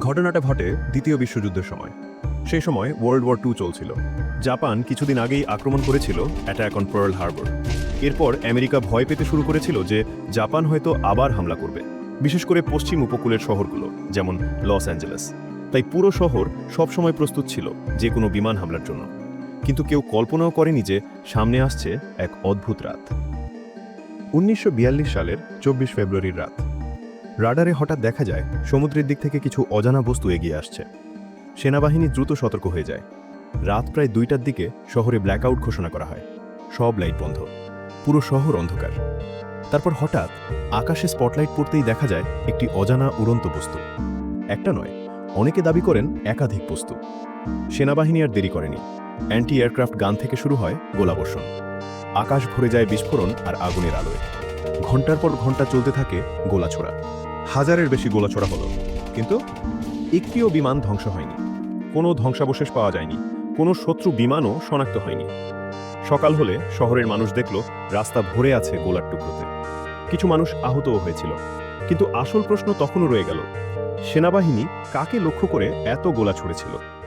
ঘটনাটা ঘটে দ্বিতীয় বিশ্বযুদ্ধের সময়। সেই সময় ওয়ার্ল্ড ওয়ার 2 চলছিল। জাপান কিছুদিন আগেই আক্রমণ করেছিল অ্যাটাক অন পার্ল হারবার। এরপর আমেরিকা ভয় পেতে শুরু করেছিল যে জাপান হয়তো আবার হামলা করবে, বিশেষ করে পশ্চিম উপকূলের শহরগুলো যেমন লস অ্যাঞ্জেলেস। তাই পুরো শহর সবসময় প্রস্তুত ছিল যে কোনো বিমান হামলার জন্য। কিন্তু কেউ কল্পনাও করেনি যে সামনে আসছে এক অদ্ভুত রাত। 1942 সালের 24 ফেব্রুয়ারির রাত। রাডারে হঠাৎ দেখা যায় সমুদ্রের দিক থেকে কিছু অজানা বস্তু এগিয়ে আসছে। সেনাবাহিনী দ্রুত সতর্ক হয়ে যায়। রাত প্রায় 2টার দিকে শহরে ব্ল্যাকআউট ঘোষণা করা হয়। সব লাইট বন্ধ, পুরো শহর অন্ধকার। তারপর হঠাৎ আকাশে স্পটলাইট পড়তেই দেখা যায় একটি অজানা উড়ন্ত বস্তু। একটা নয়, অনেকে দাবি করেন একাধিক বস্তু। সেনাবাহিনী আর দেরি করেনি। অ্যান্টি এয়ারক্রাফট গান থেকে শুরু হয় গোলাবর্ষণ। আকাশ ভরে যায় বিস্ফোরণ আর আগুনের আলোয়। ঘন্টার পর ঘন্টা চলতে থাকে গোলাছোড়া। হাজারের বেশি গোলাছোড়া হলো, কিন্তু একটিও বিমান ধ্বংস হয়নি। কোনো ধ্বংসাবশেষ পাওয়া যায়নি, কোনো শত্রু বিমানও শনাক্ত হয়নি। সকাল হলে শহরের মানুষ দেখল রাস্তা ভরে আছে গোলার টুকরোতে। কিছু মানুষ আহতও হয়েছিল, কিন্তু আসল প্রশ্ন তখনও রয়ে গেল, সেনাবাহিনী কাকে লক্ষ্য করে এত গোলা ছুড়েছিল।